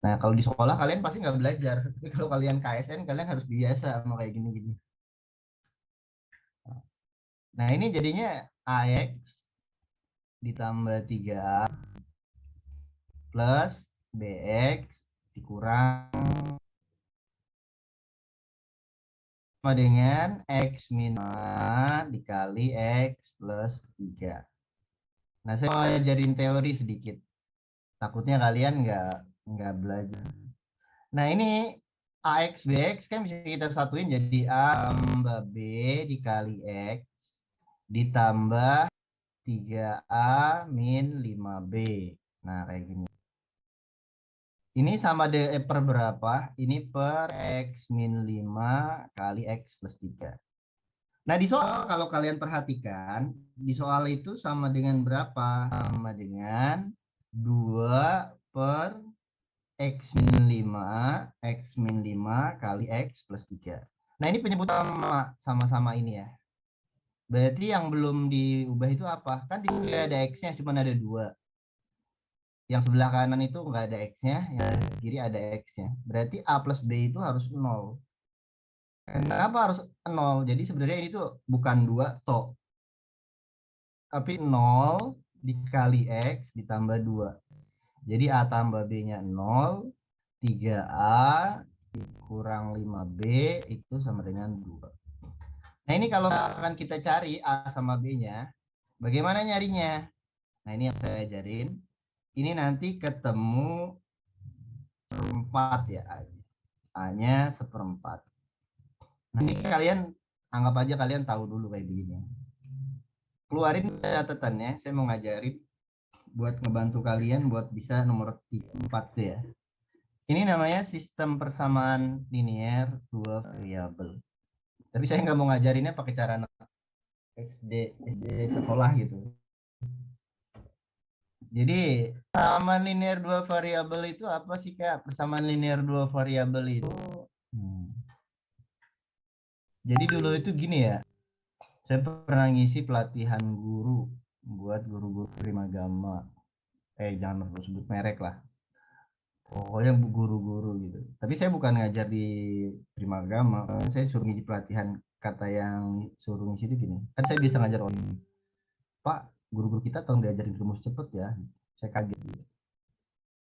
Nah, kalau di sekolah kalian pasti nggak belajar. Tapi kalau kalian KSN, kalian harus biasa sama kayak gini-gini. Nah, ini jadinya AX ditambah 3A plus BX dikurang sama dengan X min 5 dikali X plus 3. Nah, saya mau ajarin teori sedikit. Takutnya kalian nggak belajar. Nah, ini AX BX kan bisa kita satuin jadi A tambah B dikali X ditambah 3A min 5B. Nah, kayak gini. Ini sama per berapa? Ini per X min 5 kali X plus 3. Nah, di soal kalau kalian perhatikan, di soal itu sama dengan berapa? Sama dengan 2 per X min 5, X min 5 kali X plus 3. Nah, ini penyebutan sama-sama ini ya. Berarti yang belum diubah itu apa? Kan di sini ada X-nya, cuma ada 2. Yang sebelah kanan itu nggak ada X-nya, yang kiri ada X-nya. Berarti A plus B itu harus 0. Kenapa harus 0? Jadi sebenarnya ini tuh bukan 2 toh, tapi 0 dikali X ditambah 2. Jadi A tambah B-nya 0, 3A kurang 5B itu sama dengan 2. Nah, ini kalau akan kita cari A sama B-nya, bagaimana nyarinya? Nah, ini yang saya ajarin. Ini nanti ketemu seperempat ya A-nya. A-nya seperempat. Nah, ini kalian anggap aja kalian tahu dulu kayak begini. Keluarin catatannya, saya mau ngajarin buat ngebantu kalian buat bisa nomor 4 tuh ya. Ini namanya sistem persamaan linier dua variabel. Tapi saya nggak mau ngajarinnya pakai cara SD sekolah gitu. Jadi persamaan linear dua variabel itu apa sih Kak? Persamaan linear dua variabel itu. Hmm. Jadi dulu itu gini ya. Saya pernah ngisi pelatihan guru buat guru-guru primagama. Jangan sebut merek lah. Pokoknya guru-guru gitu. Tapi saya bukan ngajar di primagama. Saya suruh ngisi pelatihan, kata yang suruh ngisi itu gini. Kan saya bisa ngajar orang. Pak, guru-guru kita tolong diajarin rumus cepet ya. Saya kaget.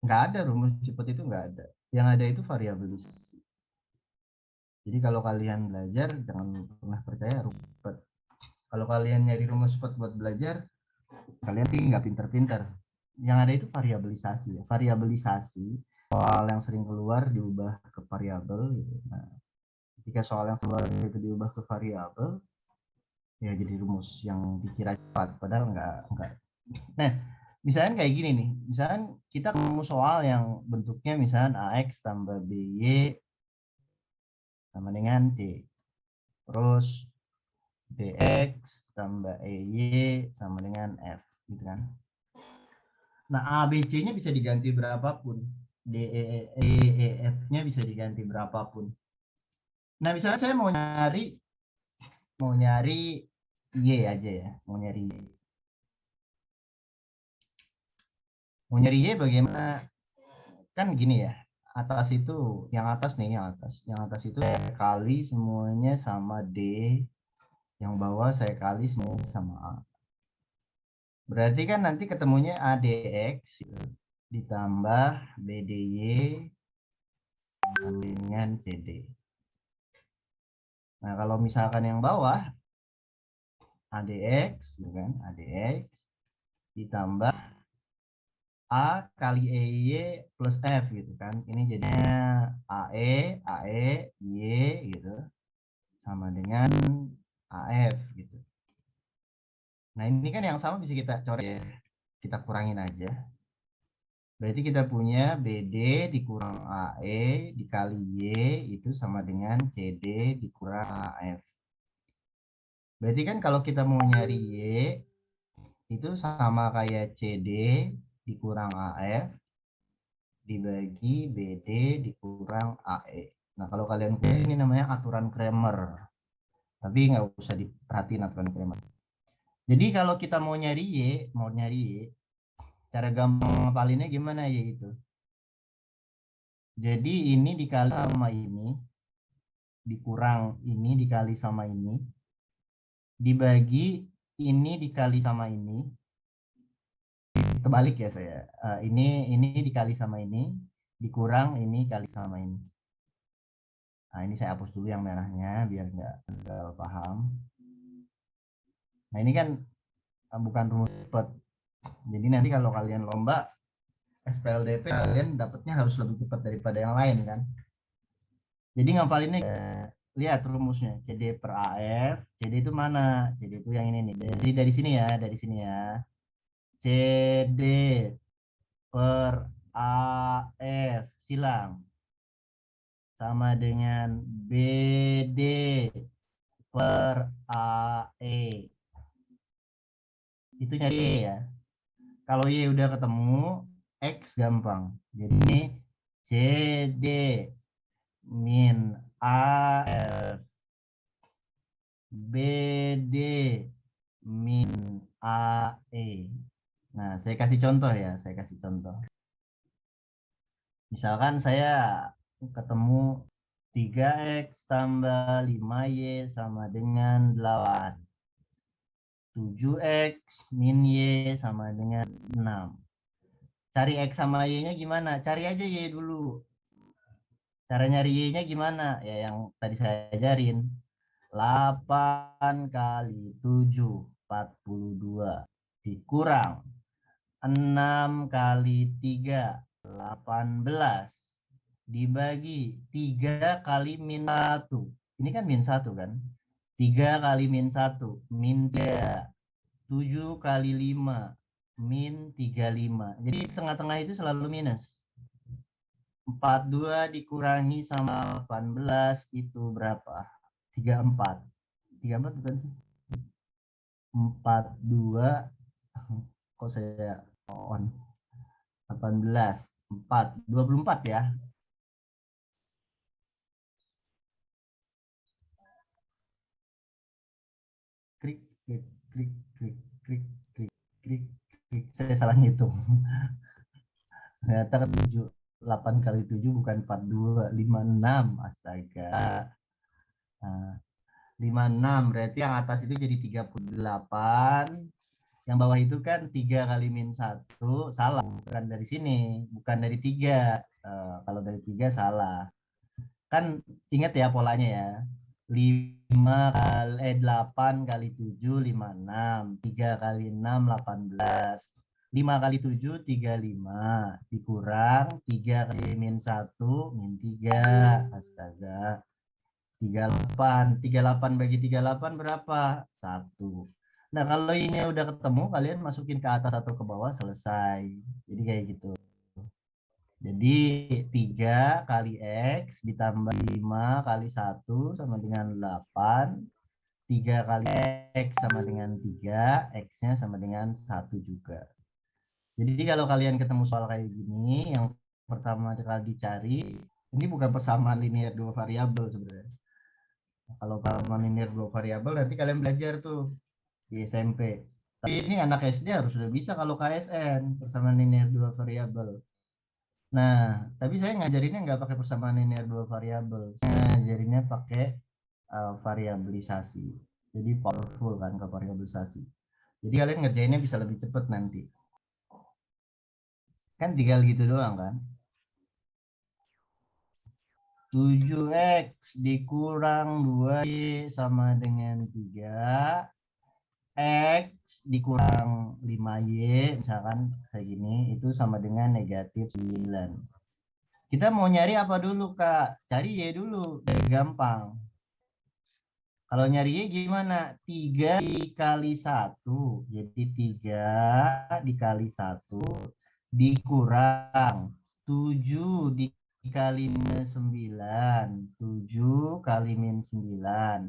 Nggak ada rumus cepet itu nggak ada. Yang ada itu variabilis. Jadi kalau kalian belajar jangan pernah percaya rumus cepet. Kalau kalian nyari rumus cepet buat belajar, kalian sih nggak pinter-pinter. Yang ada itu variabilisasi ya. Variabilisasi soal yang sering keluar diubah ke variabel gitu. Nah, ketika soal yang keluar itu diubah ke variabel, ya jadi rumus yang dikira cepat, padahal enggak. Nah, misalnya kayak gini nih, misalnya kita ketemu soal yang bentuknya misalnya AX tambah BY sama dengan C, terus BX tambah EY sama dengan F, gitu kan. Nah, A, B, C-nya bisa diganti berapapun, D, E, F-nya bisa diganti berapapun. Nah, misalnya saya mau nyari Y aja ya, mau nyari Y bagaimana? Kan gini ya, atas itu yang atas nih, yang atas itu saya kali semuanya sama D, yang bawah saya kali semuanya sama A. Berarti kan nanti ketemunya ADX ditambah BDY dengan CD. Nah, kalau misalkan yang bawah ADX, kan? ADX ditambah A kali EY plus F gitu kan. Ini jadinya AE, Y gitu. Sama dengan AF gitu. Nah, ini kan yang sama bisa kita coret ya. Kita kurangin aja. Berarti kita punya BD dikurang AE dikali Y itu sama dengan CD dikurang AF. Berarti kan kalau kita mau nyari Y itu sama kayak CD dikurang AF dibagi BD dikurang AE. Nah, kalau kalian punya ini namanya aturan Kramer. Tapi nggak usah diperhatiin aturan Kramer. Jadi kalau kita mau nyari Y, cara gampang ngapalinnya gimana Y itu? Jadi ini dikali sama ini, dikurang ini dikali sama ini, dibagi ini dikali sama ini, kebalik ya saya. Ini dikali sama ini, dikurang ini kali sama ini. Nah, ini saya hapus dulu yang merahnya biar nggak paham. Nah, ini kan bukan rumus cepat. Jadi nanti kalau kalian lomba SPLDP, kalian dapatnya harus lebih cepat daripada yang lain kan. Jadi ngapalinnya lihat rumusnya. CD per AF. CD itu mana? CD itu yang ini nih. Jadi dari sini ya, dari sini ya. CD per AF silang sama dengan BD per AE. Itu nyari Y ya. Kalau Y udah ketemu, X gampang. Jadi ini CD min AF BD min AE. Nah, saya kasih contoh ya, saya kasih contoh. Misalkan saya ketemu 3X tambah 5Y sama dengan 8. 7X min Y sama dengan 6. Cari X sama Y-nya gimana? Cari aja Y dulu. Cara nyari Y-nya gimana? Ya yang tadi saya ajarin. 8 kali 7, 42. Dikurang 6 kali 3, 18. Dibagi 3 kali min 1. Ini kan min 1 kan? 3 kali min 1, min 3. 7 kali 5, min 35. Jadi tengah-tengah itu selalu minus. 42 dikurangi sama 18 itu berapa? 34. 34 bukan sih? 42 kok saya on 18 24 ya. Klik klik klik klik klik klik klik klik. Saya salah ngitung. Ternyata 8 kali 7 bukan 42, 56. Astaga. Nah, 56 berarti yang atas itu jadi 38. Yang bawah itu kan 3 kali min 1. Salah, bukan dari sini, bukan dari 3. Kalau dari 3 salah. Kan ingat ya polanya ya. 8 kali 7 56. 3 kali 6 18. 5 kali 7 35. Dikurang 3 kali min 1 min 3. Astaga. 38. 38 bagi 38 berapa? 1. Nah, kalau ini udah ketemu, kalian masukin ke atas atau ke bawah, selesai. Jadi kayak gitu. Jadi 3 kali X ditambah 5 kali 1 sama dengan 8. 3 kali X sama dengan 3, X-nya sama dengan 1 juga. Jadi kalau kalian ketemu soal kayak gini, yang pertama kali dicari, ini bukan persamaan linear dua variabel sebenarnya. Kalau persamaan linear dua variabel, nanti kalian belajar tuh di SMP. Tapi ini anak SD harus sudah bisa kalau KSN, persamaan linear dua variabel. Nah, tapi saya ngajarinnya nggak pakai persamaan linear dua variabel. Saya ngajarinnya pakai variabilisasi. Jadi powerful kan ke variabilisasi. Jadi kalian ngerjainnya bisa lebih cepat nanti. Kan tinggal gitu doang kan. 7X dikurang 2Y sama dengan 3. X dikurang 5Y misalkan kayak gini, itu sama dengan negatif 9. Kita mau nyari apa dulu Kak? Cari Y dulu, biar gampang. Kalau nyari Y gimana? 3 dikali 1. Jadi 3 dikali 1 dikurang 7 dikali minus 9. 7 kali minus 9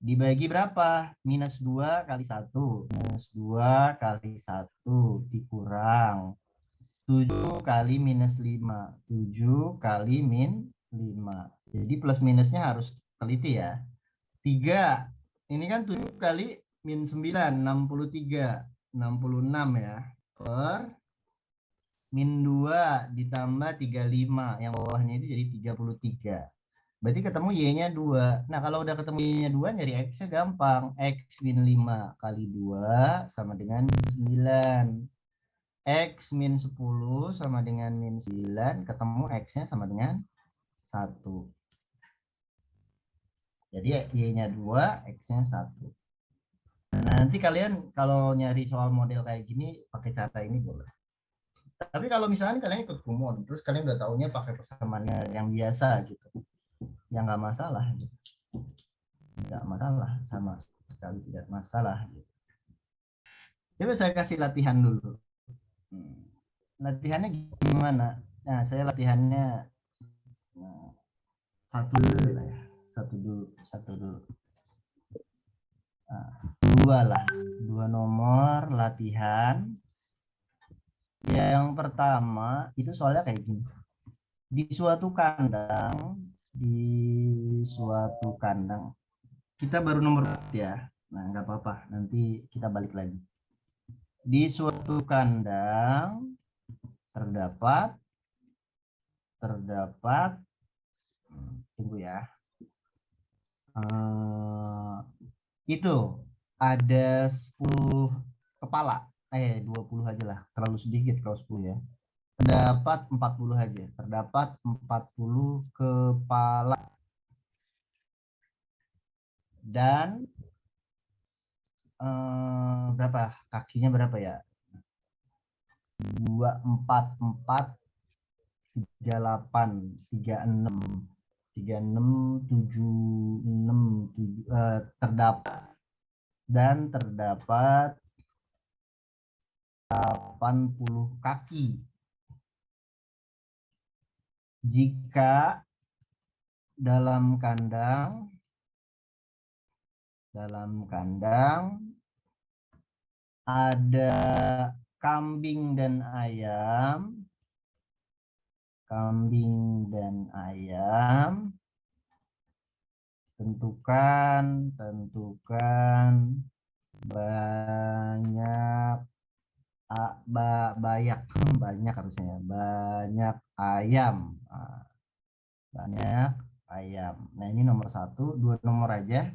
dibagi berapa? Minus 2 kali 1. Minus 2 kali 1 dikurang 7 kali minus 5. 7 kali min 5. Jadi plus minusnya harus teliti ya. 3. Ini kan 7 kali min 9. 63. 66 ya. Per min 2 ditambah 35. Yang bawahnya itu jadi 33. Berarti ketemu Y-nya 2. Nah, kalau udah ketemu Y-nya 2, nyari X-nya gampang. X min 5 kali 2 sama dengan 9. X min 10 sama dengan min 9. Ketemu X-nya sama dengan 1. Jadi Y-nya 2, X-nya 1. Nah, nanti kalian kalau nyari soal model kayak gini, pakai cara ini boleh. Tapi kalau misalnya kalian ikut kumon, terus kalian udah taunya pakai persamaannya yang biasa gitu, ya nggak masalah gitu. Nggak masalah, sama sekali tidak masalah gitu. Coba saya kasih latihan dulu. Latihannya gimana? Nah, saya latihannya satu dulu lah ya. Satu dulu. Nah, dua lah. Dua nomor latihan. Yang pertama, itu soalnya kayak gini. Di suatu kandang, kita baru nomor ya. Nah, nggak apa-apa. Nanti kita balik lagi. Di suatu kandang terdapat tunggu ya. Itu ada 10 kepala. 20 aja lah. Terlalu sedikit kalau 10 ya. Terdapat 40 aja. Terdapat 40 kepala. Dan berapa? Kakinya berapa ya? 2, 4, 4, 38, 36, 36, 76, 7, terdapat 80 kaki. Jika dalam kandang ada kambing dan ayam, tentukan banyak banyak harusnya banyak ayam. Banyak ayam. Nah, ini nomor 1, 2 nomor aja.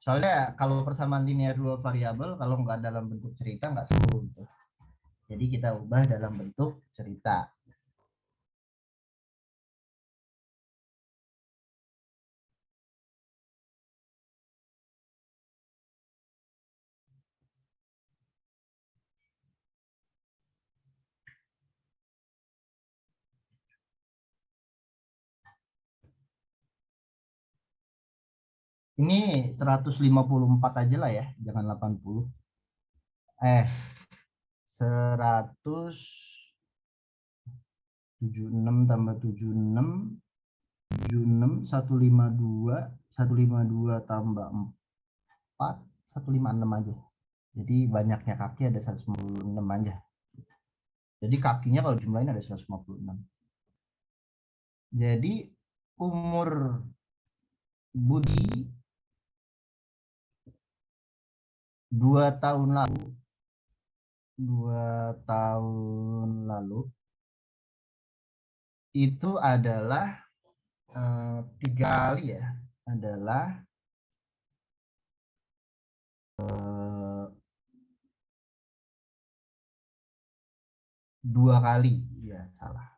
Soalnya kalau persamaan linear dua variabel, kalau nggak dalam bentuk cerita nggak seru gitu. Jadi kita ubah dalam bentuk cerita. Ini 154 aja lah ya, jangan 80. 176 tambah 76, 152 tambah 4, 156 aja. Jadi banyaknya kaki ada 156 aja. Jadi kakinya kalau jumlahin ada 156. Jadi umur Budi 2 tahun lalu itu adalah 3 kali ya, adalah 2 kali ya, salah.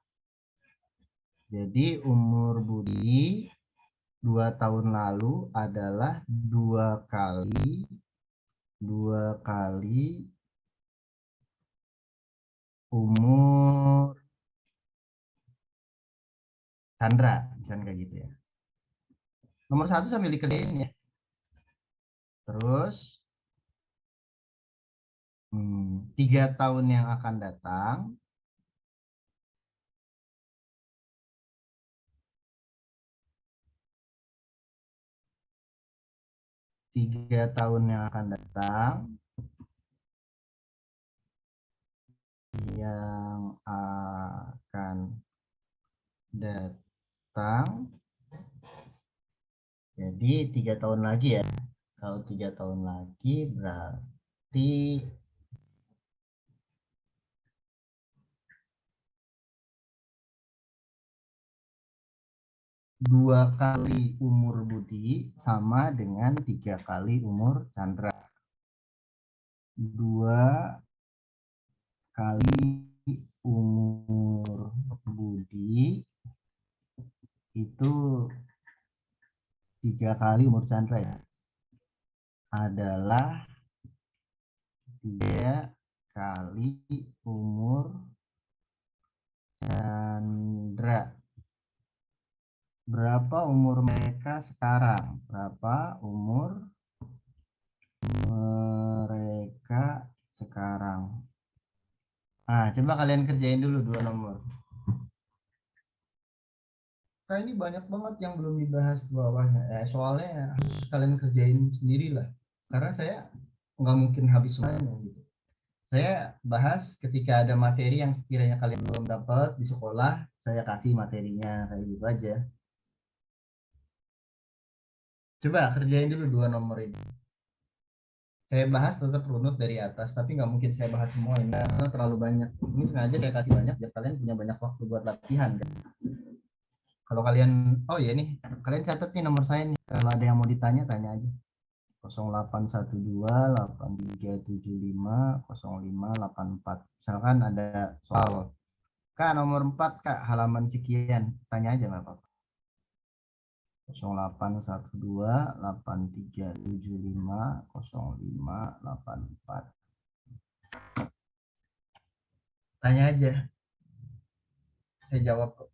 Jadi umur Budi 2 tahun lalu adalah 2 kali umur Chandra, misalnya kayak gitu ya. Nomor 1 sambil dikerjain ya. Terus 3 tahun yang akan datang, 3 tahun yang akan datang, jadi 3 tahun lagi ya. Kalau 3 tahun lagi berarti 2 kali umur Budi sama dengan 3 kali umur Chandra. 2 kali umur Budi itu 3 kali umur Chandra ya, adalah 3 kali umur Chandra. Berapa umur mereka sekarang? Berapa umur mereka sekarang? Nah, coba kalian kerjain dulu 2 nomor. Nah, ini banyak banget yang belum dibahas di bawahnya. Soalnya harus kalian kerjain sendiri lah. Karena saya nggak mungkin habis semuanya gitu. Saya bahas ketika ada materi yang sekiranya kalian belum dapat di sekolah, saya kasih materinya kayak gitu aja. Coba kerjain dulu 2 nomor ini. Saya bahas tetap runut dari atas, tapi nggak mungkin saya bahas semuanya karena terlalu banyak. Ini sengaja saya kasih banyak biar kalian punya banyak waktu buat latihan kan. Kalau kalian, oh ya nih, kalian catat nih nomor saya nih. Kalau ada yang mau ditanya, tanya aja. 081283750584. Misalkan ada soal, Kak nomor 4 Kak, halaman sekian. Tanya aja nggak apa-apa. 081283750584. Tanya aja, saya jawab kok.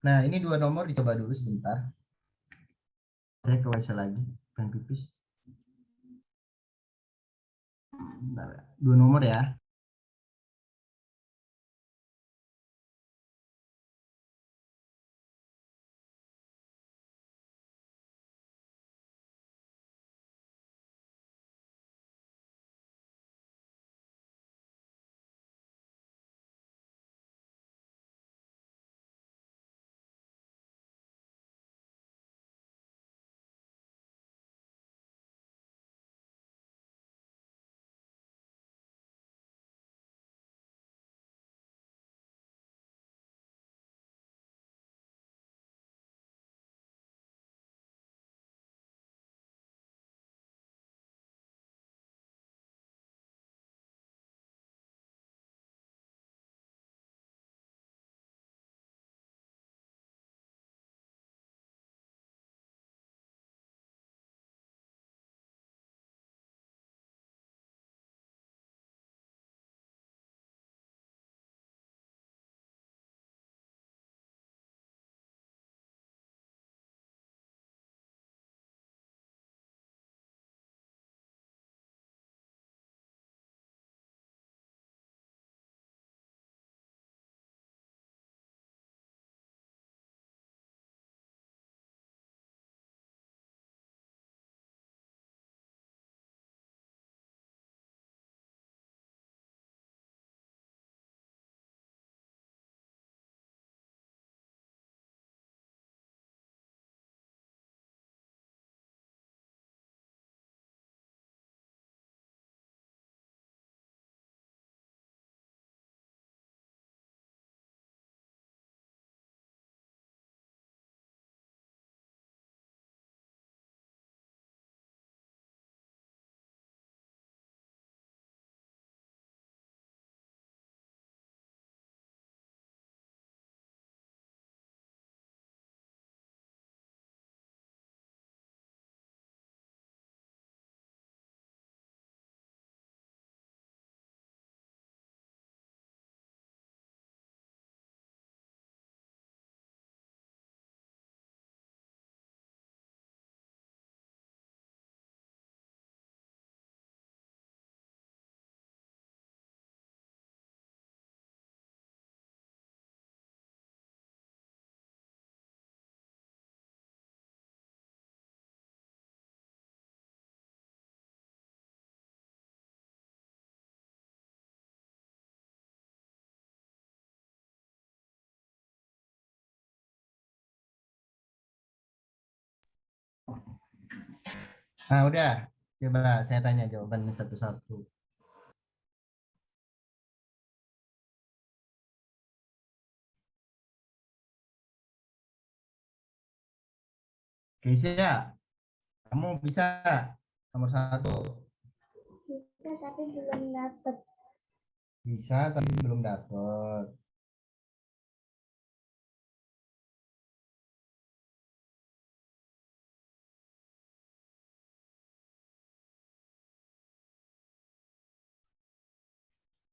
Nah, ini 2 nomor dicoba dulu sebentar. Saya ke WC lagi, pengen pipis. Bentar, 2 nomor ya. Nah, udah. Coba saya tanya jawabannya satu-satu. Keisha, kamu bisa nomor 1? Bisa tapi belum dapat. Bisa tapi belum dapet.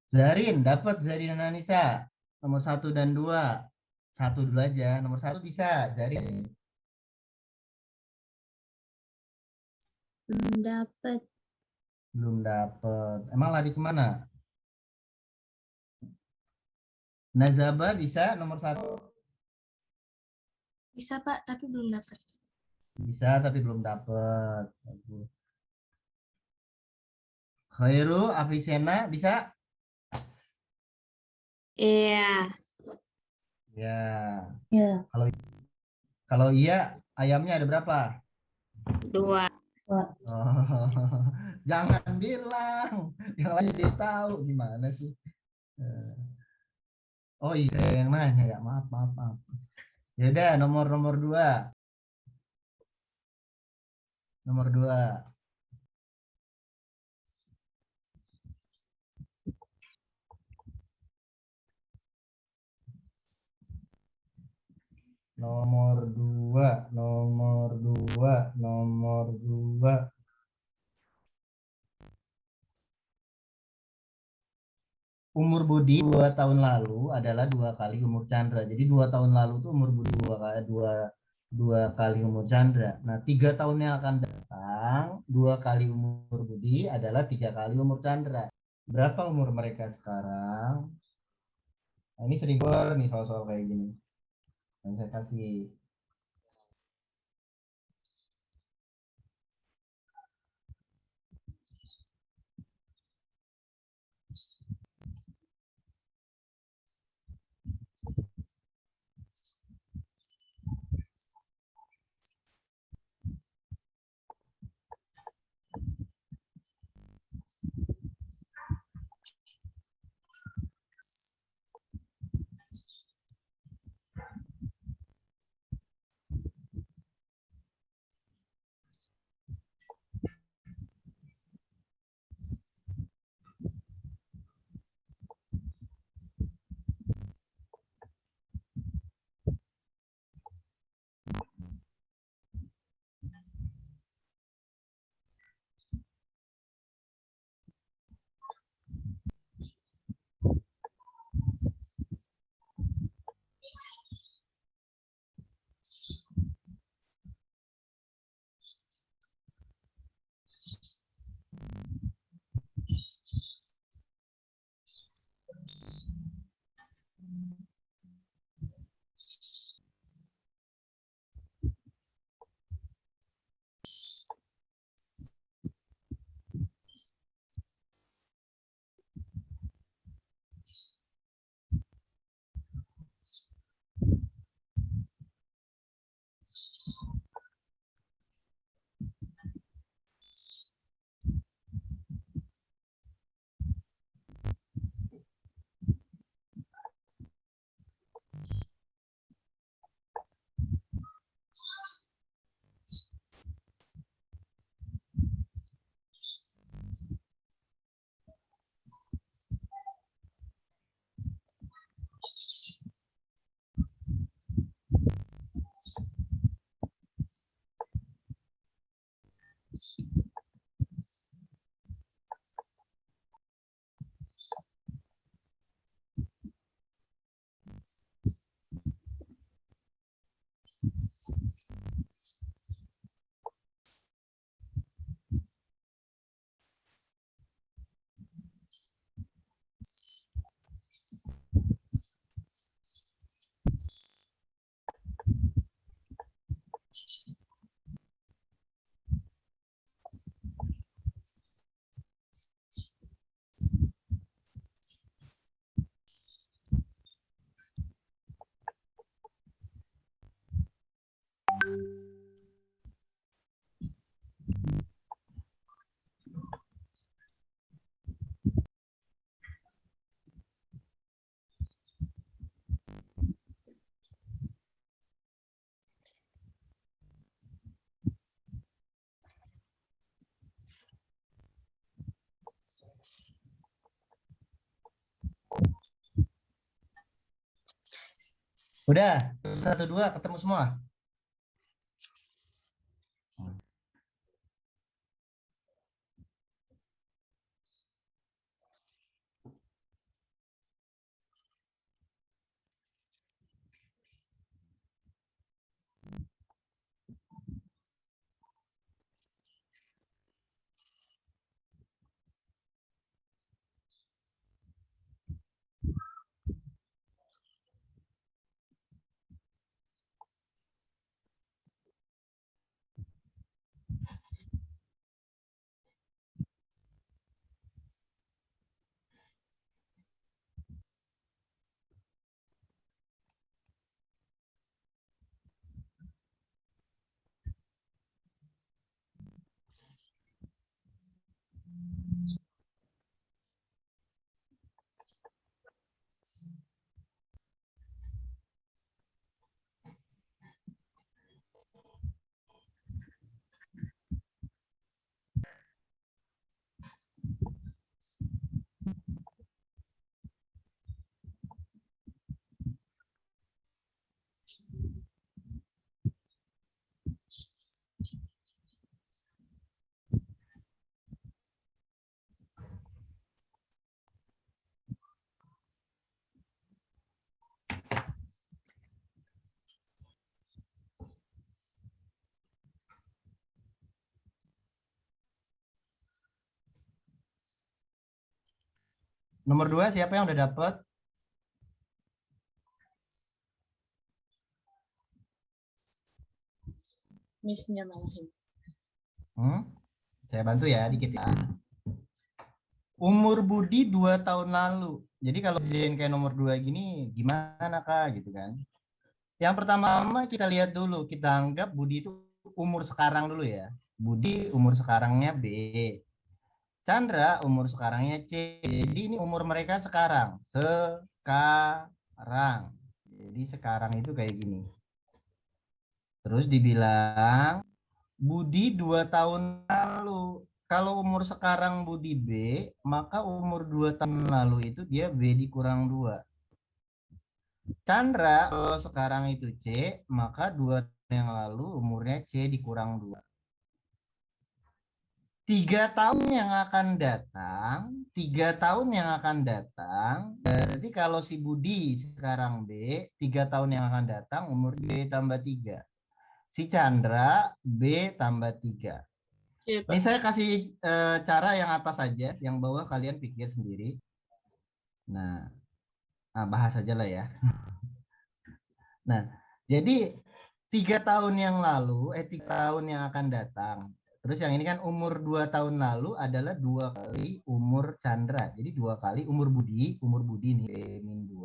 Zarin, dapat Zarin dan Anissa. Nomor 1 dan 2. Satu dulu aja. Nomor 1 bisa, Zarin. Belum dapat. Belum dapet. Emang lari kemana? Nazaba bisa nomor 1? Bisa Pak, tapi belum dapat. Bisa tapi belum dapet. Bagus. Khairu, Afisena bisa? Iya. Ya. Ya. Kalau iya, ayamnya ada berapa? 2. Oh, jangan bilang. Yang lain jadi tahu gimana sih? Eh, Oh iya, saya yang nanya ya. Maaf, maaf, maaf. Ya udah, nomor 2. Nomor 2. Nomor 2. Nomor 2. Nomor 2. Umur Budi 2 tahun lalu adalah 2 kali umur Chandra. Jadi 2 tahun lalu tuh umur Budi dua kali umur Chandra. Nah 3 tahun yang akan datang 2 kali umur Budi adalah 3 kali umur Chandra. Berapa umur mereka sekarang? Nah, ini sering keluar nih soal-soal kayak gini. Yang saya kasih Udah, 1, 2 ketemu semua. Nomor 2 siapa yang udah dapet? Miss-nya malahin. Saya bantu ya dikit ya. Umur Budi 2 tahun lalu. Jadi kalau dijadiin kayak nomor 2 gini, gimana Kak gitu kan? Yang pertama kita lihat dulu, kita anggap Budi itu umur sekarang dulu ya. Budi umur sekarangnya B. Chandra umur sekarangnya C. Jadi ini umur mereka sekarang. Sekarang. Jadi sekarang itu kayak gini. Terus dibilang Budi 2 tahun lalu. Kalau umur sekarang Budi B, maka umur 2 tahun lalu itu dia B dikurang 2. Chandra kalau sekarang itu C, maka 2 tahun yang lalu umurnya C dikurang 2. 3 tahun yang akan datang, 3 tahun yang akan datang, berarti kalau si Budi sekarang B, 3 tahun yang akan datang umur B tambah 3. Si Chandra B tambah 3. Iya, Pak. Ini saya kasih cara yang atas saja, yang bawah kalian pikir sendiri. Nah, bahas aja lah ya. Nah, jadi 3 tahun yang lalu, 3 tahun yang akan datang. Terus yang ini kan umur 2 tahun lalu adalah 2 kali umur Chandra. Jadi 2 kali umur Budi nih, B-2.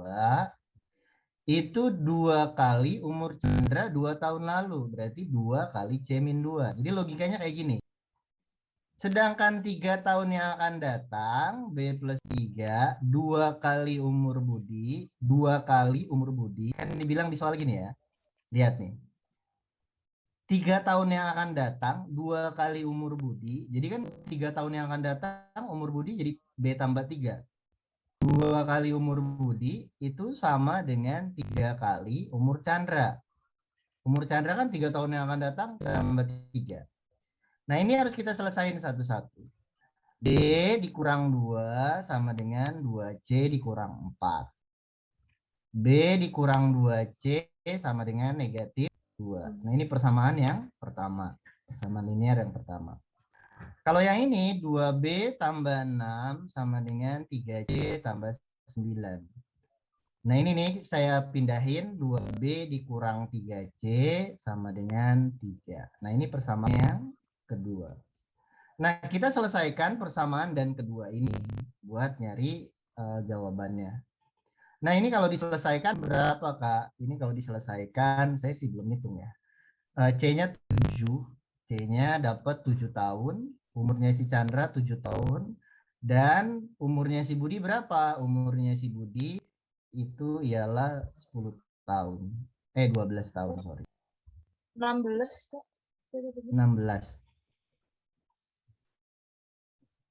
Itu 2 kali umur Chandra 2 tahun lalu. Berarti 2 kali C-2. Jadi logikanya kayak gini. Sedangkan 3 tahun yang akan datang, B plus 3, 2 kali umur Budi, 2 kali umur Budi. Kan dibilang di soal gini ya. Lihat nih. 3 tahun yang akan datang, 2 kali umur Budi. Jadi kan 3 tahun yang akan datang, umur Budi jadi B tambah 3. 2 kali umur Budi itu sama dengan 3 kali umur Chandra. Umur Chandra kan 3 tahun yang akan datang, tambah 3. Nah ini harus kita selesaikan satu-satu. D dikurang 2 sama dengan 2C dikurang 4. B dikurang 2C sama dengan negatif 2. Nah ini persamaan yang pertama. Persamaan linear yang pertama. Kalau yang ini 2B tambah 6 sama dengan 3C tambah 9. Nah ini nih saya pindahin 2B dikurang 3C sama dengan 3. Nah ini persamaan yang kedua. Nah kita selesaikan persamaan dan kedua ini buat nyari jawabannya. Nah ini kalau diselesaikan berapa Kak? Ini kalau diselesaikan saya sih belum hitung ya. C-nya 7. C-nya dapat 7 tahun. Umurnya si Chandra 7 tahun. Dan umurnya si Budi berapa? Umurnya si Budi itu ialah 10 tahun. 12 tahun, sorry. 16, Pak. 16.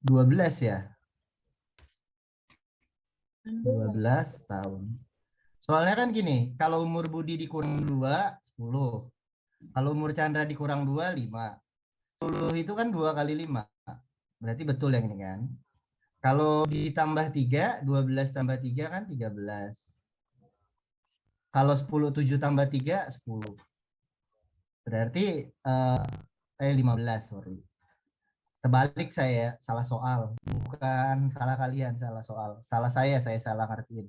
12 ya? 12 tahun. Soalnya kan gini, kalau umur Budi dikurang 2, 10. Kalau umur Chandra dikurang 2, 5. 10 itu kan 2 kali 5. Berarti betul yang ini kan. Kalau ditambah 3, 12 tambah 3 kan 13. Kalau 10, 7 tambah 3, 10. Berarti 15, sorry. Terbalik saya, salah soal. Bukan salah kalian, salah soal. Salah saya salah ngertiin.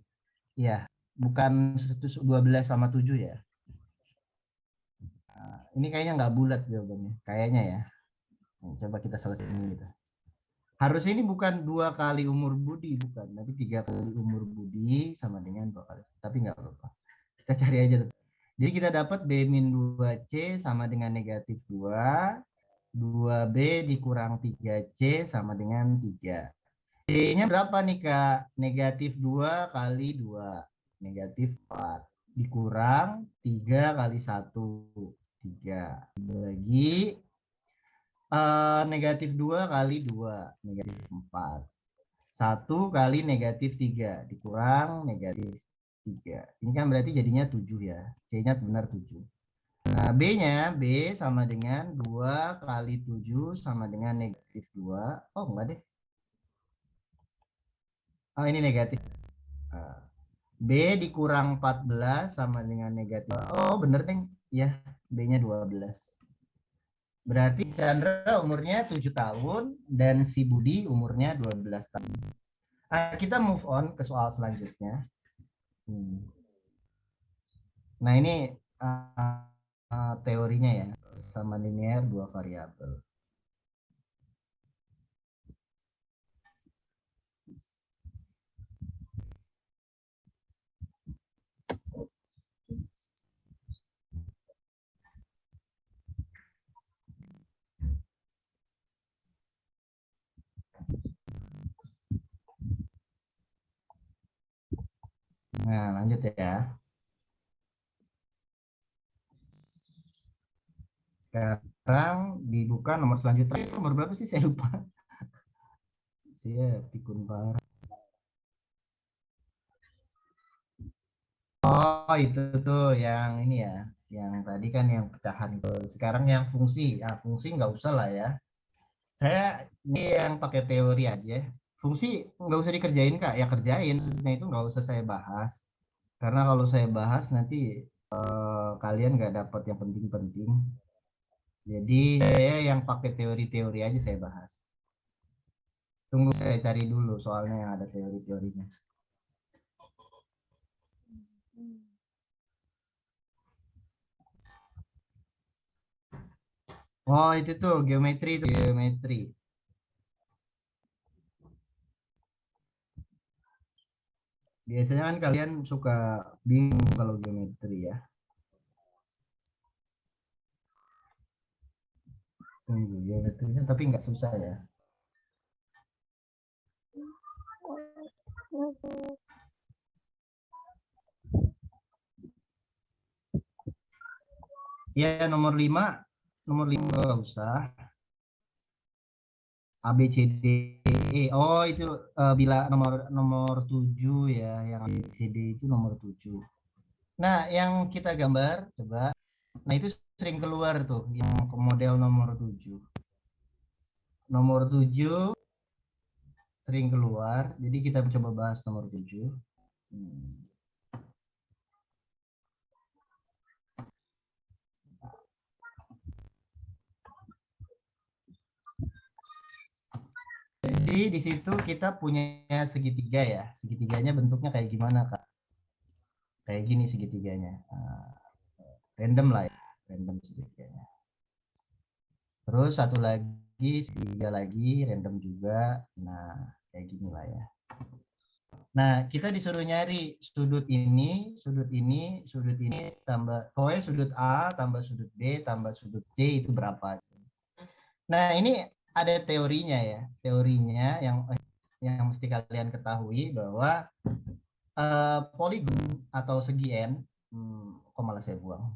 Iya, bukan 12 sama 7 ya. Nah, ini kayaknya nggak bulat jawabannya. Kayaknya ya. Coba kita selesaiin gitu. Harusnya ini bukan 2 kali umur Budi, bukan. Tapi 3 kali umur Budi sama dengan 2 kali. Tapi nggak apa-apa. Kita cari aja. Jadi kita dapat B-2C sama dengan negatif 2. 2B dikurang 3C sama dengan 3. C-nya berapa nih Kak? Negatif 2 kali 2. Negatif 4. Dikurang 3 kali 1. 3. Bagi negatif 2 kali 2. Negatif 4. 1 kali negatif 3. Dikurang negatif 3. Ini kan berarti jadinya 7 ya. C-nya benar 7. Nah, B sama dengan 2 kali 7 sama dengan negatif 2. Oh, enggak deh. Oh, ini negatif. B dikurang 14 sama dengan negatif. Oh, bener, Neng. Ya, B-nya 12. Berarti Chandra umurnya 7 tahun dan si Budi umurnya 12 tahun. Kita move on ke soal selanjutnya. Nah, ini teorinya ya, sama linear 2 variabel. Nah, lanjut ya. Sekarang dibuka nomor selanjutnya. Nomor berapa sih? Saya lupa. Saya pikun parah. Oh, itu tuh yang ini ya. Yang tadi kan yang pecahan itu. Sekarang yang fungsi. Ya, fungsi nggak usah lah ya. Saya ini yang pakai teori aja. Fungsi nggak usah dikerjain Kak. Ya kerjain. Nah itu nggak usah saya bahas. Karena kalau saya bahas nanti kalian nggak dapat yang penting-penting. Jadi saya yang pakai teori-teori aja saya bahas. Tunggu saya cari dulu soalnya yang ada teori-teorinya. Oh itu tuh geometri. Biasanya kan kalian suka bingung kalau geometri ya. Tunggu geometrinya tapi nggak susah ya. Ya nomor 5 nggak usah. A B C D E. Oh itu bila nomor 7 ya, yang A B C D itu nomor 7. Nah, yang kita gambar coba. Nah, itu sering keluar tuh yang model nomor 7. Nomor 7 sering keluar. Jadi kita coba bahas nomor 7. Jadi di situ kita punya segitiga ya. Segitiganya bentuknya kayak gimana, Kak? Kayak gini segitiganya. Random lah ya. Random segitiganya. Terus satu lagi, segitiga lagi, random juga. Nah, kayak gini lah ya. Nah, kita disuruh nyari sudut ini, tambah, pokoknya sudut A, tambah sudut B, tambah sudut C itu berapa. Nah, ini ada teorinya ya. Teorinya yang mesti kalian ketahui bahwa poligon atau segi N, kok malah saya buang.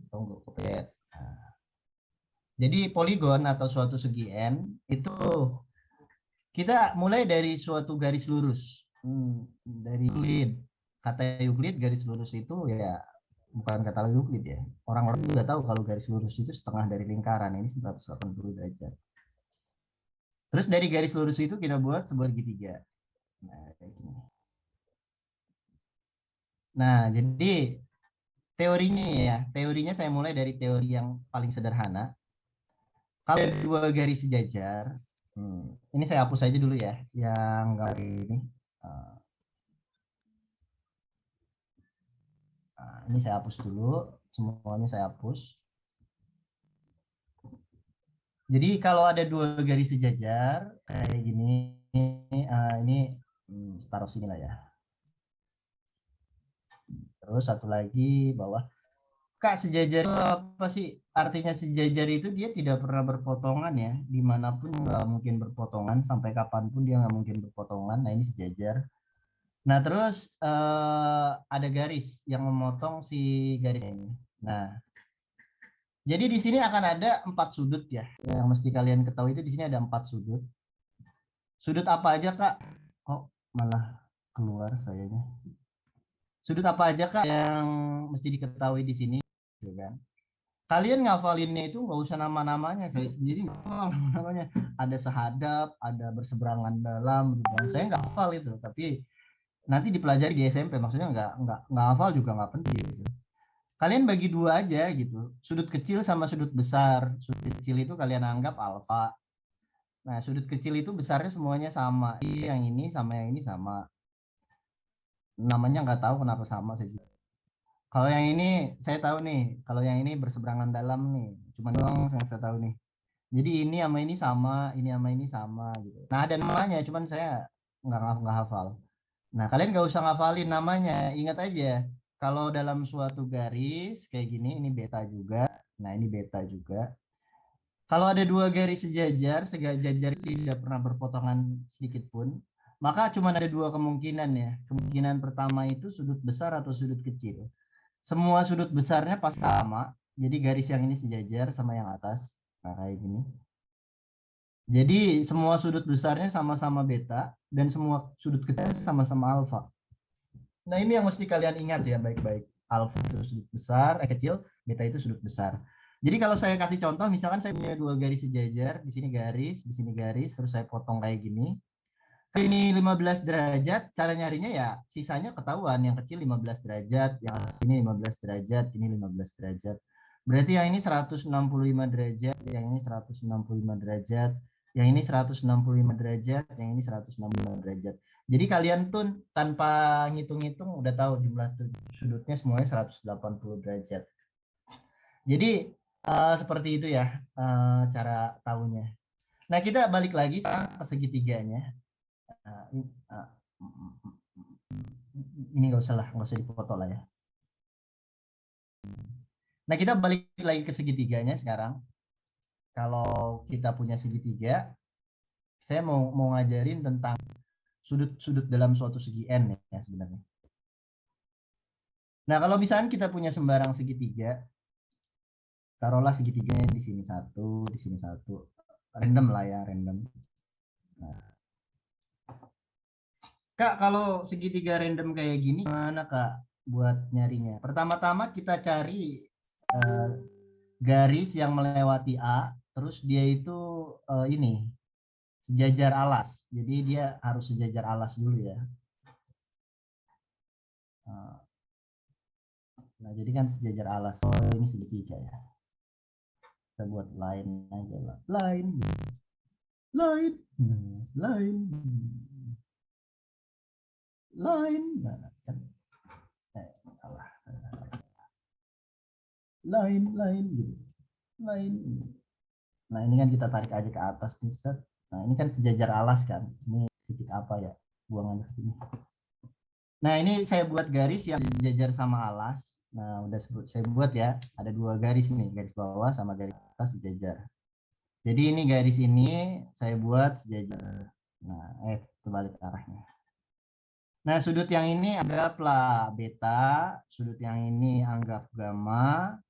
Tunggu, kopiet. Jadi poligon atau suatu segi N itu Kita mulai dari suatu garis lurus. Dari Euclid. Kata Euclid garis lurus itu ya bukan kata Euclid ya. Orang-orang juga tahu kalau garis lurus itu setengah dari lingkaran. Ini 180 derajat. Terus dari garis lurus itu kita buat sebuah segitiga. Nah, kayak gini. Nah, jadi teorinya ya, teorinya saya mulai dari teori yang paling sederhana. Kalau ada dua garis sejajar, ini saya hapus aja dulu ya, yang gambar ini. Ini saya hapus dulu, semuanya saya hapus. Jadi kalau ada dua garis sejajar kayak gini, ini taruh sini lah ya. Terus satu lagi bawah. Kak, sejajar itu apa sih? Artinya sejajar itu dia tidak pernah berpotongan ya. Dimanapun nggak mungkin berpotongan, sampai kapanpun dia nggak mungkin berpotongan. Nah, ini sejajar. Nah, terus ada garis yang memotong si garis ini. Nah, jadi di sini akan ada 4 sudut ya. Yang mesti kalian ketahui itu di sini ada 4 sudut. Sudut apa aja, Kak? Kok malah keluar sayanya? Sudut apa aja, Kak, yang mesti diketahui di sini? Gitu kan? Kalian ngafalinnya itu nggak usah nama-namanya, saya sendiri nggak hafal namanya. Ada sehadap, ada berseberangan dalam, gitu. Saya nggak hafal itu, tapi nanti dipelajari di SMP, maksudnya nggak hafal juga nggak penting. Gitu. Kalian bagi dua aja gitu, sudut kecil sama sudut besar. Sudut kecil itu kalian anggap alfa. Nah, sudut kecil itu besarnya semuanya sama. Yang ini sama yang ini sama. Namanya nggak tahu kenapa sama saya juga. Kalau yang ini saya tahu nih, kalau yang ini berseberangan dalam nih, cuma doang yang saya tahu nih. Jadi ini sama ini sama, ini sama ini sama gitu. Nah, ada namanya, cuman saya nggak hafal. Nah, kalian nggak usah ngafalin namanya, ingat aja. Kalau dalam suatu garis kayak gini, ini beta juga. Nah, ini beta juga. Kalau ada dua garis sejajar tidak pernah berpotongan sedikit pun, maka cuma ada dua kemungkinan ya. Kemungkinan pertama itu sudut besar atau sudut kecil. Semua sudut besarnya pasti sama. Jadi garis yang ini sejajar sama yang atas. Nah, kayak gini. Jadi semua sudut besarnya sama-sama beta dan semua sudut kecil sama-sama alfa. Nah, ini yang mesti kalian ingat ya baik-baik. Alfa itu sudut besar, kecil, beta itu sudut besar. Jadi kalau saya kasih contoh, misalkan saya punya dua garis sejajar, di sini garis, terus saya potong kayak gini. Ini 15 derajat, cara nyarinya ya sisanya ketahuan, yang kecil 15 derajat, yang sini 15 derajat, ini 15 derajat. Berarti yang ini 165 derajat, yang ini 165 derajat, yang ini 165 derajat, yang ini 165 derajat. Jadi kalian pun tanpa ngitung-ngitung udah tahu jumlah sudutnya semuanya 180 derajat. Jadi seperti itu ya cara tahunya. Nah, kita balik lagi ke segitiganya. Ini nggak usah dipoto lah ya. Nah, kita balik lagi ke segitiganya sekarang. Kalau kita punya segitiga, saya mau ngajarin tentang sudut-sudut dalam suatu segi n ya sebenarnya. Nah, kalau misalnya kita punya sembarang segitiga, taruhlah segitiganya di sini satu, random lah ya, random. Nah, Kak, kalau segitiga random kayak gini, gimana Kak buat nyarinya? Pertama-tama kita cari garis yang melewati A, terus dia itu ini sejajar alas. Jadi dia harus sejajar alas dulu ya. Nah, jadi kan sejajar alas. Oh, ini segitiga ya. Kita buat line aja lah. Line. Nah, kan salah. Line gitu. Line. Nah, ini kan kita tarik aja ke atas nih, set. Nah, ini kan sejajar alas kan. Ini titik apa ya? Buangannya ke sini. Nah, ini saya buat garis yang sejajar sama alas. Nah, udah saya buat ya. Ada dua garis nih, garis bawah sama garis atas sejajar. Jadi ini garis ini saya buat sejajar. Nah, terbalik arahnya. Nah, sudut yang ini anggaplah beta, sudut yang ini anggap gamma,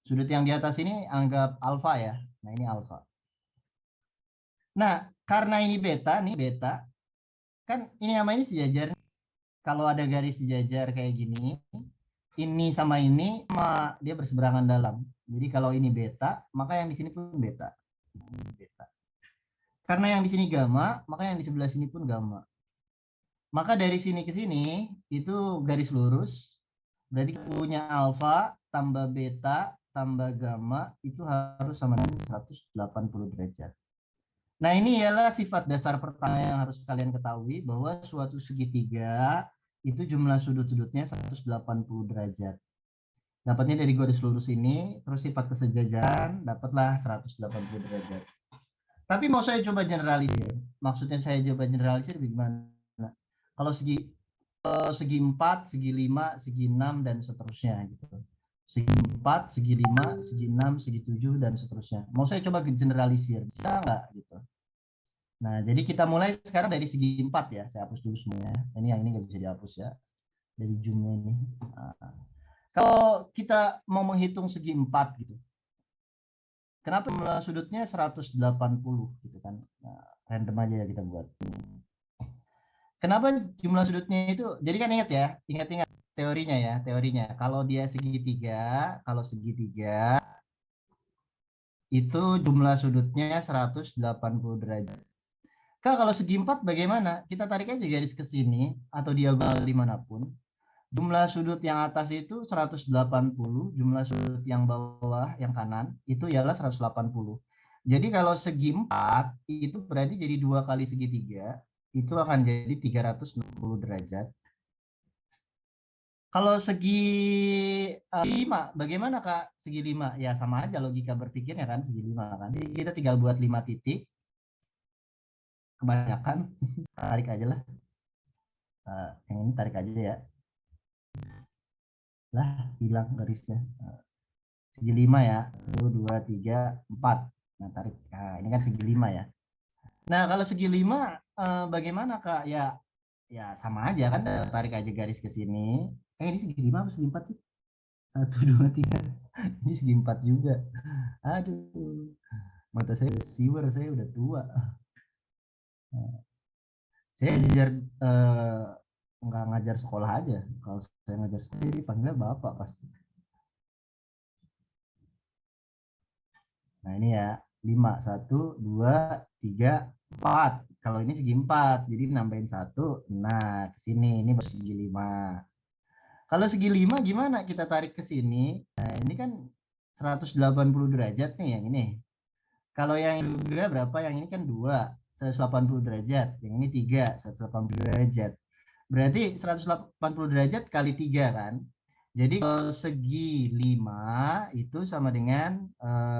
sudut yang di atas ini anggap alfa ya. Nah, ini alfa. Nah, karena ini beta nih, beta, kan ini sama ini sejajar. Kalau ada garis sejajar kayak gini, ini sama ini sama dia berseberangan dalam. Jadi kalau ini beta, maka yang di sini pun beta. Beta. Karena yang di sini gamma, maka yang di sebelah sini pun gamma. Maka dari sini ke sini itu garis lurus. Berarti punya alfa tambah beta tambah gamma itu harus sama dengan 180 derajat. Nah, ini ialah sifat dasar pertama yang harus kalian ketahui, bahwa suatu segitiga itu jumlah sudut-sudutnya 180 derajat. Dapatnya dari garis lurus ini, terus sifat kesejajaran, dapatlah 180 derajat. Tapi mau saya coba generalisir. Maksudnya saya coba generalisir bagaimana? Kalau segi 4, segi 5, segi 6, dan seterusnya gitu. Segi 4, segi 5, segi 6, segi 7, dan seterusnya. Mau saya coba generalisir, bisa nggak gitu? Nah, jadi kita mulai sekarang dari segi 4 ya. Saya hapus dulu semuanya. Ini yang ini nggak bisa dihapus ya. Dari zoom-nya ini. Nah, kalau kita mau menghitung segi 4 gitu. Kenapa jumlah sudutnya 180 gitu kan? Nah, random aja ya kita buat. Kenapa jumlah sudutnya itu? Jadi kan ingat teorinya ya, teorinya. Kalau dia segitiga, itu jumlah sudutnya 180 derajat. Kalau segi 4 bagaimana? Kita tarik aja garis ke sini atau diagonal dimanapun. Jumlah sudut yang atas itu 180, jumlah sudut yang bawah, yang kanan, itu ialah 180. Jadi kalau segi 4, itu berarti jadi 2 kali segitiga, itu akan jadi 360 derajat. Kalau segi 5, bagaimana Kak? Segi 5, ya sama aja logika berpikirnya kan, segi 5 kan. Jadi kita tinggal buat 5 titik, kebanyakan, tarik aja lah. Yang ini tarik aja ya. Lah, hilang garisnya. Segi 5 ya. 1, 2, 3, 4. Nah, tarik. Nah, ini kan segi 5 ya. Nah, kalau segi 5 bagaimana Kak? Ya sama aja kan, tarik aja garis ke sini. Ini segi 5 apa segi 4 sih? 1, 2, 3. Ini segi 4 juga. Aduh. Mata saya siwer, saya udah tua. Saya ngajar nggak ngajar sekolah aja. Kalau saya ngajar sekolah dipanggilnya bapak pasti. Nah, ini ya, 5, 1, 2, 3, 4. Kalau ini segi 4, jadi nambahin 1. Nah, ke sini, ini segi 5. Kalau segi 5 gimana? Kita tarik ke sini. Nah, ini kan 180 derajat nih yang ini. Kalau yang ini berapa? Yang ini kan 2, 180 derajat. Yang ini 3, 180 derajat. Berarti 180 derajat kali 3 kan? Jadi kalau segi 5 itu sama dengan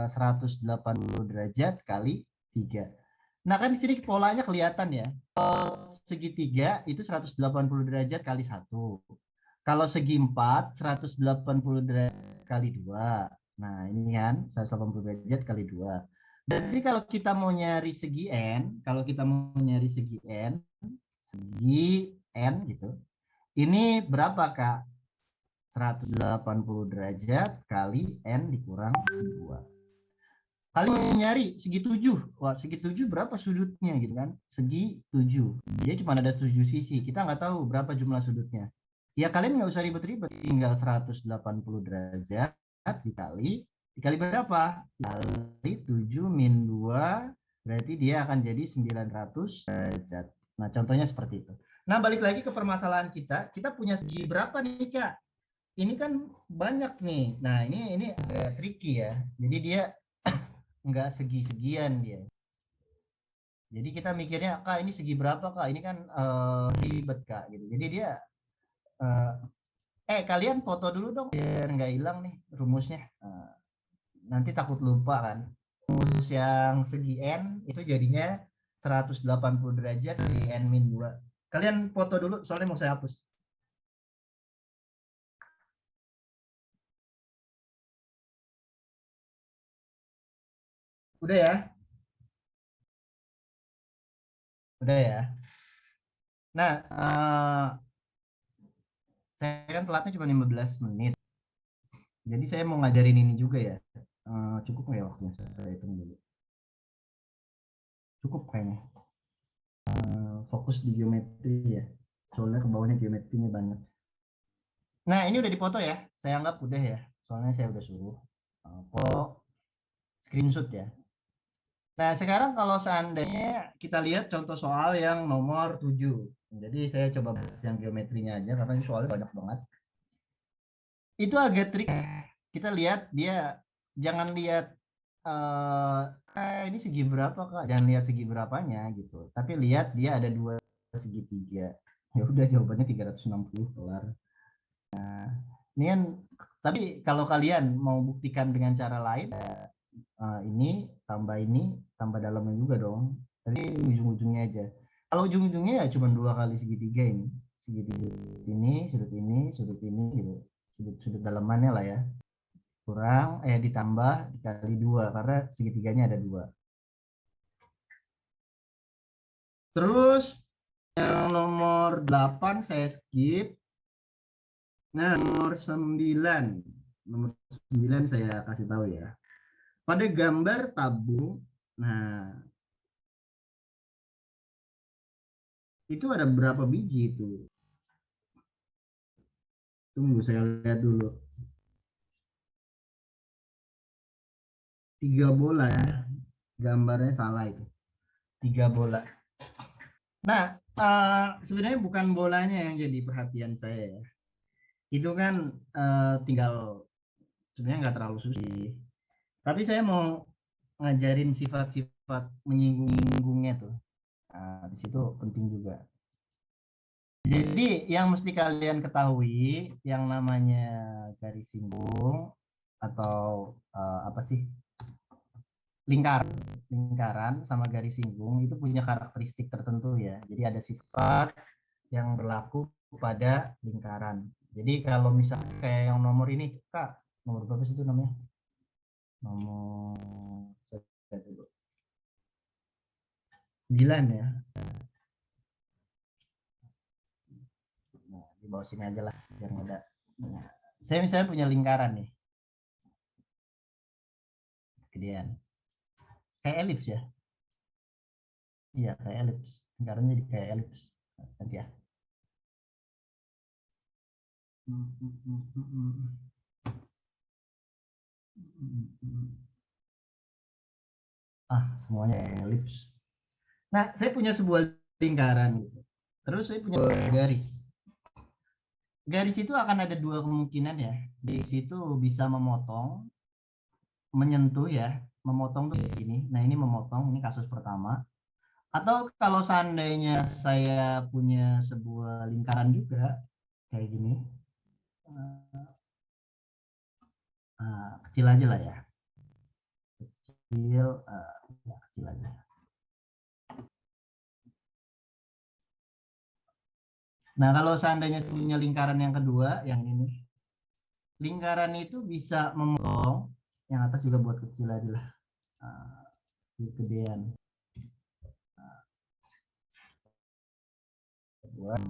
180 derajat kali 3. Nah, kan di sini polanya kelihatan ya. Kalau segitiga itu 180 derajat kali 1. Kalau segi 4, 180 derajat kali 2. Nah, ini kan 180 derajat kali 2. Jadi kalau kita mau nyari segi N, segi N gitu. Ini berapa Kak? 180 derajat kali N dikurang 2. Kalian nyari segi 7. Wah, segi 7 berapa sudutnya gitu kan? Segi 7. Dia cuma ada 7 sisi. Kita nggak tahu berapa jumlah sudutnya. Ya kalian nggak usah ribet-ribet. Tinggal 180 derajat dikali berapa? Dikali 7 min 2. Berarti dia akan jadi 900 derajat. Nah, contohnya seperti itu. Nah, balik lagi ke permasalahan kita. Kita punya segi berapa nih, Kak? Ini kan banyak nih. Nah, ini agak tricky ya. Jadi dia nggak segi-segian dia. Jadi kita mikirnya, Kak, ini segi berapa, Kak? Ini kan ribet, Kak, gitu. Jadi dia kalian foto dulu dong biar nggak hilang nih rumusnya. Nanti takut lupa kan. Rumus yang segi N itu jadinya 180 derajat di N min 2. Kalian foto dulu soalnya mau saya hapus. Udah ya? Udah ya? Nah, saya kan telatnya cuma 15 menit. Jadi saya mau ngajarin ini juga ya. Cukup nggak ya waktunya? Saya hitung dulu. Cukup kayaknya. Fokus di geometri ya. Soalnya ke bawahnya geometrinya banyak. Nah, ini udah dipoto ya. Saya anggap udah ya. Soalnya saya udah suruh. Foto screenshot ya. Nah, sekarang kalau seandainya kita lihat contoh soal yang nomor 7. Jadi saya coba bahas yang geometrinya aja karena ini soalnya banyak banget. Itu agak trik. Kita lihat dia, jangan lihat ini segi berapa Kak, jangan lihat segi berapanya gitu, tapi lihat dia ada dua segitiga. Ya udah, jawabannya 360, kelar. Nah, ini kan, tapi kalau kalian mau buktikan dengan cara lain, ini tambah dalamnya juga dong. Tapi ujung-ujungnya aja. Kalau ujung-ujungnya ya cuma 2 kali segitiga ini. Segitiga ini, sudut ini gitu. Sudut dalamannya lah ya. Kurang ditambah dikali 2 karena segitiganya ada 2. Terus yang nomor 8 saya skip. Nah, nomor 9 saya kasih tahu ya. Pada gambar tabung, nah itu ada berapa biji itu? Tunggu saya lihat dulu. 3 bola ya. Gambarnya salah itu. 3 bola. Nah, sebenarnya bukan bolanya yang jadi perhatian saya ya. Itu kan tinggal, sebenarnya nggak terlalu susah. Tapi saya mau ngajarin sifat-sifat menyinggung-nyinggungnya tuh. Nah, di situ penting juga. Jadi yang mesti kalian ketahui yang namanya garis singgung atau apa sih, lingkaran sama garis singgung itu punya karakteristik tertentu ya. Jadi ada sifat yang berlaku pada lingkaran. Jadi kalau misalnya kayak yang nomor ini, Kak, nomor berapa sih itu namanya? Nomor 9 ya. Nah, di bawah sini aja lah biar nggak ada. Nah, saya misalnya punya lingkaran nih. Kemudian kayak elips ya. Iya, kayak elips. Lingkarannya jadi kayak elips. Nanti ya. Semuanya elips. Nah, saya punya sebuah lingkaran gitu. Terus saya punya garis. Garis itu akan ada 2 kemungkinan ya. Di situ bisa memotong, menyentuh ya. Memotong tuh kayak gini. Nah, ini memotong, ini kasus pertama. Atau kalau seandainya saya punya sebuah lingkaran juga kayak gini. Kecil aja lah ya. Kecil aja. Nah, kalau seandainya punya lingkaran yang kedua, yang ini, lingkaran itu bisa memotong, yang atas juga buat kecil aja lah, kegedean. Buat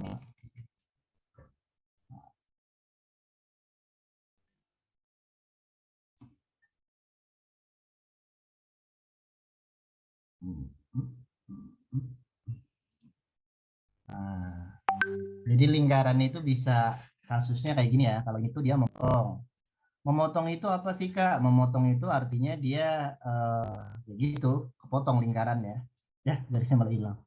jadi lingkaran itu bisa kasusnya kayak gini ya. Kalau itu dia memotong. Memotong itu apa sih Kak? Memotong itu artinya dia gitu, kepotong lingkarannya. Ya, garisnya malah hilang.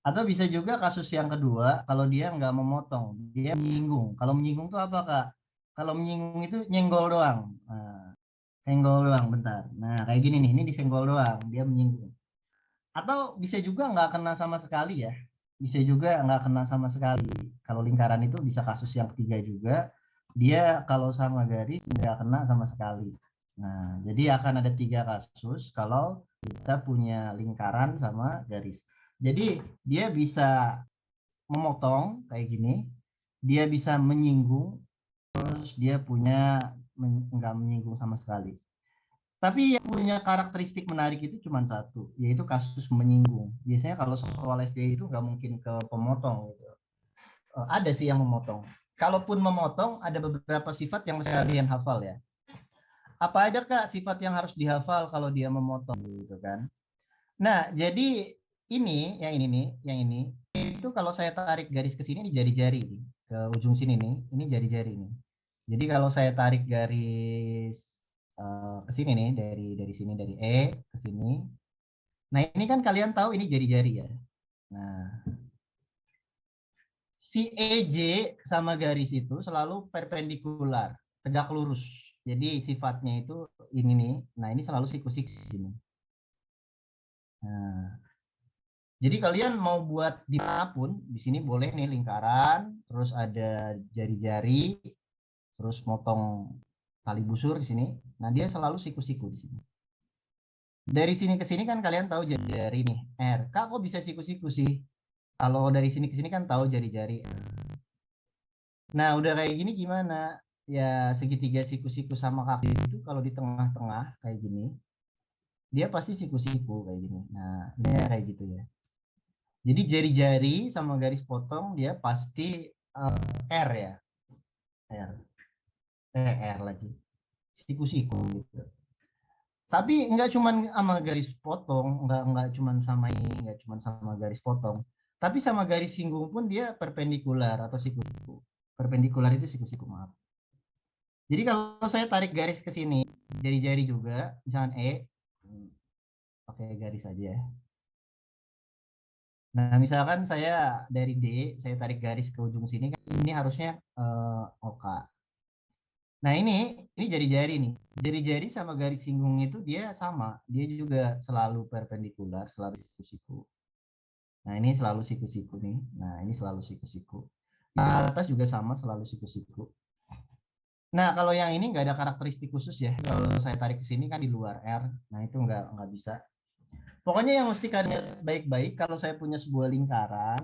Atau bisa juga kasus yang kedua, kalau dia nggak memotong, dia menyinggung. Kalau menyinggung itu apa Kak? Kalau menyinggung itu nyenggol doang. Senggol doang, bentar. Nah, kayak gini nih, ini disenggol doang, dia menyinggung. Atau bisa juga nggak kena sama sekali ya. Bisa juga nggak kena sama sekali. Kalau lingkaran itu bisa kasus yang ketiga juga, dia kalau sama garis nggak kena sama sekali. Nah, jadi akan ada 3 kasus kalau kita punya lingkaran sama garis. Jadi dia bisa memotong kayak gini, dia bisa menyinggung, terus dia punya nggak menyinggung sama sekali. Tapi yang punya karakteristik menarik itu cuma satu, yaitu kasus menyinggung. Biasanya kalau soal SD itu nggak mungkin ke pemotong gitu. Ada sih yang memotong. Kalaupun memotong, ada beberapa sifat yang mesti kalian hafal ya. Apa aja Kak sifat yang harus dihafal kalau dia memotong gitu kan? Nah, jadi yang ini nih, yang ini itu kalau saya tarik garis ke sini, ini jari-jari nih, ke ujung sini nih, ini jari-jari nih. Jadi kalau saya tarik garis ke sini nih, dari sini, dari E ke sini. Nah, ini kan kalian tahu ini jari-jari ya. Nah, si EJ sama garis itu selalu perpendikular, tegak lurus. Jadi sifatnya itu ini nih. Nah, ini selalu siku-siku sini. Nah, jadi kalian mau buat dimanapun, di sini boleh nih lingkaran, terus ada jari-jari, terus motong tali busur di sini. Nah, dia selalu siku-siku di sini. Dari sini ke sini kan kalian tahu jari-jari nih, R. Kak, kok bisa siku-siku sih? Kalau dari sini ke sini kan tahu jari-jari. Nah, udah kayak gini gimana? Ya, segitiga siku-siku sama kaki itu kalau di tengah-tengah kayak gini, dia pasti siku-siku kayak gini. Nah, ini kayak gitu ya. Jadi jari-jari sama garis potong dia pasti R ya. R. R lagi. Siku-siku gitu. Tapi nggak cuman sama garis potong, nggak cuman sama ini, nggak cuman sama garis potong. Tapi sama garis singgung pun dia perpendikular atau siku-siku. Perpendikular itu siku-siku, maaf. Jadi kalau saya tarik garis ke sini, jari-jari juga, misalkan E, pakai garis aja ya. Nah, misalkan saya dari D, saya tarik garis ke ujung sini, kan ini harusnya OK. Nah, ini jari-jari nih. Jari-jari sama garis singgung itu dia sama. Dia juga selalu perpendikular, selalu siku-siku. Nah, ini selalu siku-siku nih. Nah, ini selalu siku-siku. Nah, atas juga sama, selalu siku-siku. Nah, kalau yang ini nggak ada karakteristik khusus ya. Kalau saya tarik ke sini kan di luar R. Nah, itu nggak bisa. Pokoknya yang mesti kalian lihat baik-baik, kalau saya punya sebuah lingkaran,